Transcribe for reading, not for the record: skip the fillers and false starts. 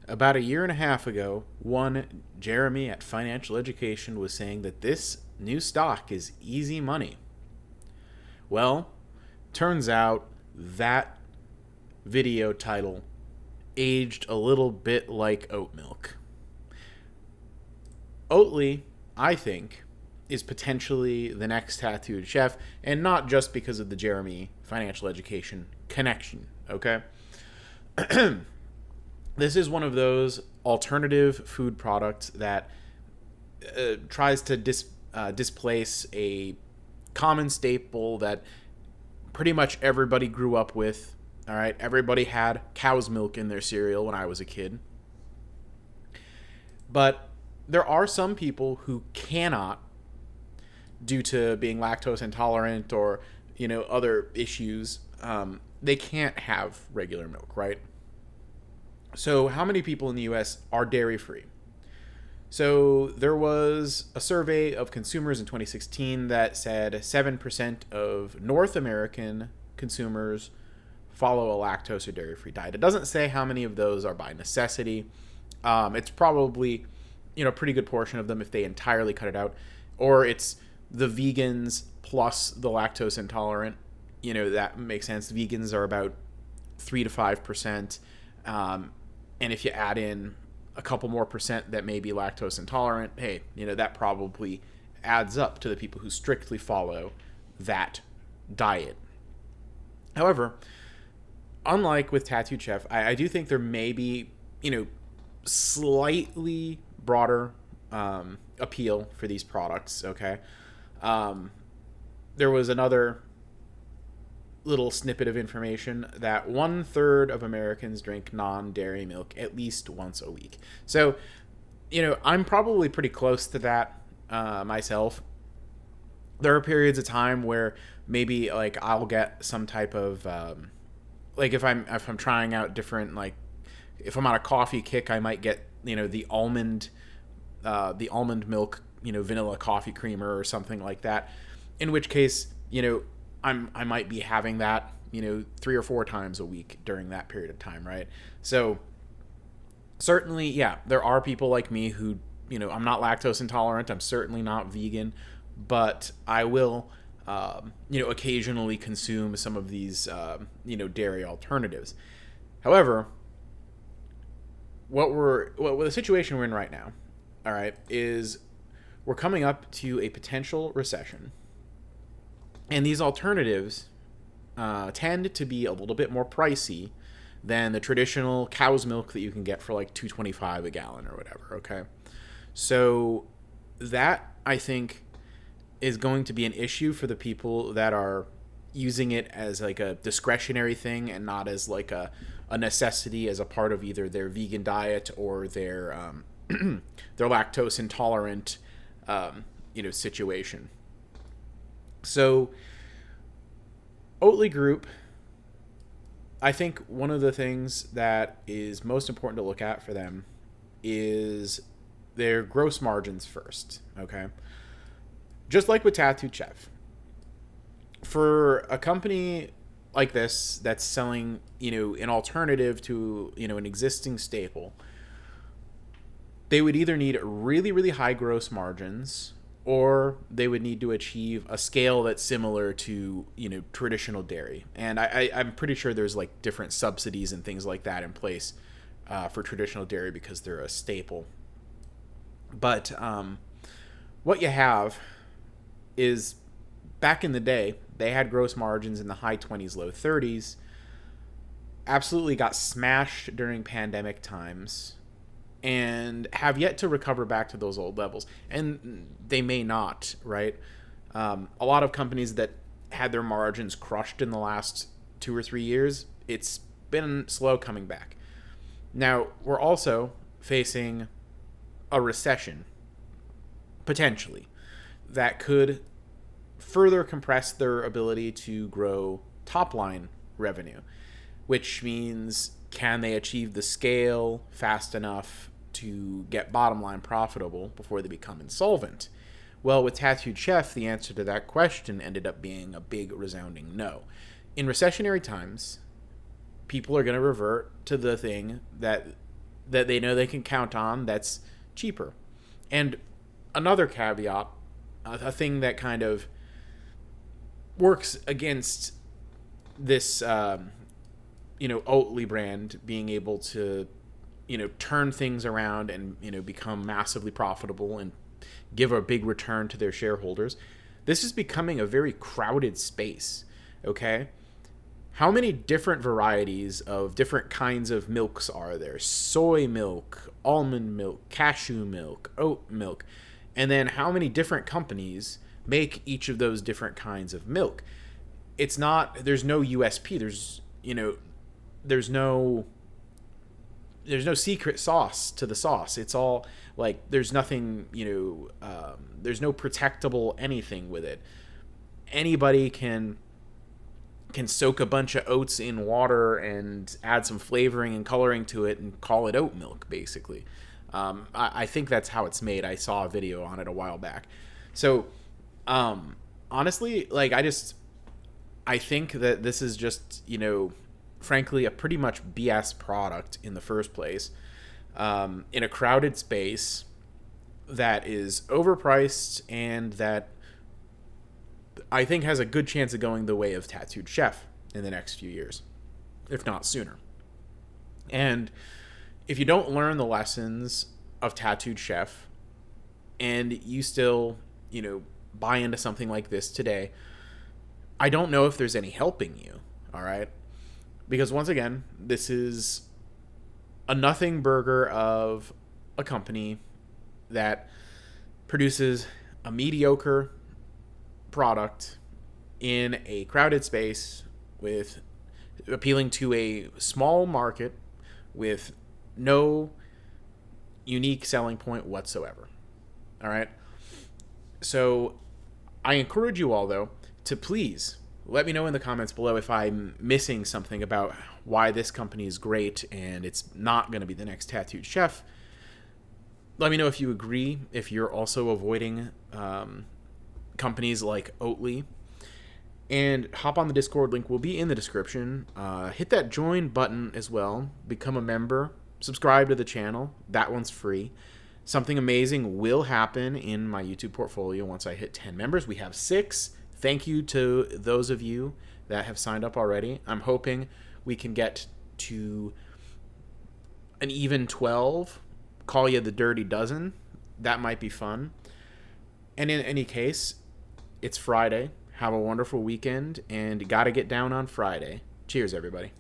About a year and a half ago, one Jeremy at Financial Education was saying that this new stock is easy money. Well, turns out that video title aged a little bit like oat milk. Oatly, I think, is potentially the next tattooed chef, and not just because of the Jeremy Financial Education connection, okay? This is one of those alternative food products that tries to displace a common staple that pretty much everybody grew up with. All right, everybody had cow's milk in their cereal when I was a kid. But there are some people who cannot, due to being lactose intolerant or other issues. They can't have regular milk, right? So, how many people in the US are dairy free? So, there was a survey of consumers in 2016 that said 7% of North American consumers follow a lactose or dairy free diet. It doesn't say how many of those are by necessity. It's probably, a pretty good portion of them if they entirely cut it out, or it's the vegans plus the lactose intolerant. That makes sense. Vegans are about 3 to 5%. And if you add in a couple more percent that may be lactose intolerant, hey, that probably adds up to the people who strictly follow that diet. However, unlike with Tattooed Chef, I do think there may be, slightly broader appeal for these products, okay? There was another little snippet of information that 1/3 of Americans drink non-dairy milk at least once a week. So, I'm probably pretty close to that myself. There are periods of time where maybe like I'll get some type of like if I'm trying out different, like if I'm on a coffee kick, I might get the almond milk vanilla coffee creamer or something like that. In which case, I might be having that, 3 or 4 times a week during that period of time, right? So certainly, yeah, there are people like me who, I'm not lactose intolerant. I'm certainly not vegan, but I will, occasionally consume some of these, dairy alternatives. However, what the situation we're in right now, all right, is we're coming up to a potential recession. And these alternatives tend to be a little bit more pricey than the traditional cow's milk that you can get for like $2.25 a gallon or whatever, okay? So that, I think, is going to be an issue for the people that are using it as like a discretionary thing and not as like a necessity as a part of either their vegan diet or their their lactose intolerant situation. So, Oatly Group, I think one of the things that is most important to look at for them is their gross margins first, okay? Just like with Tattooed Chef. For a company like this that's selling, an alternative to, an existing staple, they would either need really, really high gross margins, or they would need to achieve a scale that's similar to, traditional dairy. And I'm pretty sure there's like different subsidies and things like that in place for traditional dairy because they're a staple. But what you have is, back in the day, they had gross margins in the high 20s, low 30s, absolutely got smashed during pandemic times, and have yet to recover back to those old levels. And they may not, right? A lot of companies that had their margins crushed in the last 2 or 3 years, it's been slow coming back. Now, we're also facing a recession, potentially, that could further compress their ability to grow top-line revenue, which means, can they achieve the scale fast enough to get bottom line profitable before they become insolvent? Well, with Tattooed Chef, the answer to that question ended up being a big resounding no. In recessionary times, people are going to revert to the thing that that they know they can count on that's cheaper. And another caveat, a thing that kind of works against this, Oatly brand being able to, turn things around and, become massively profitable and give a big return to their shareholders. This is becoming a very crowded space, okay? How many different varieties of different kinds of milks are there? Soy milk, almond milk, cashew milk, oat milk. And then how many different companies make each of those different kinds of milk? There's no USP. There's no secret sauce to the sauce. It's all like, there's nothing, there's no protectable anything with it. Anybody can soak a bunch of oats in water and add some flavoring and coloring to it and call it oat milk, basically. I think that's how it's made. I saw a video on it a while back. So, honestly, like, I think that this is just, frankly, a pretty much BS product in the first place, in a crowded space that is overpriced and that I think has a good chance of going the way of Tattooed Chef in the next few years, if not sooner. And if you don't learn the lessons of Tattooed Chef and you still, buy into something like this today, I don't know if there's any helping you, all right? Because once again, this is a nothing burger of a company that produces a mediocre product in a crowded space with appealing to a small market with no unique selling point whatsoever. All right. So I encourage you all, though, to please let me know in the comments below if I'm missing something about why this company is great and it's not going to be the next Tattooed Chef. Let me know if you agree, if you're also avoiding companies like Oatly. And hop on the Discord, link will be in the description. Hit that join button as well. Become a member. Subscribe to the channel. That one's free. Something amazing will happen in my YouTube portfolio once I hit 10 members. We have 6. Thank you to those of you that have signed up already. I'm hoping we can get to an even 12. Call you the Dirty Dozen. That might be fun. And in any case, it's Friday. Have a wonderful weekend, and got to get down on Friday. Cheers, everybody.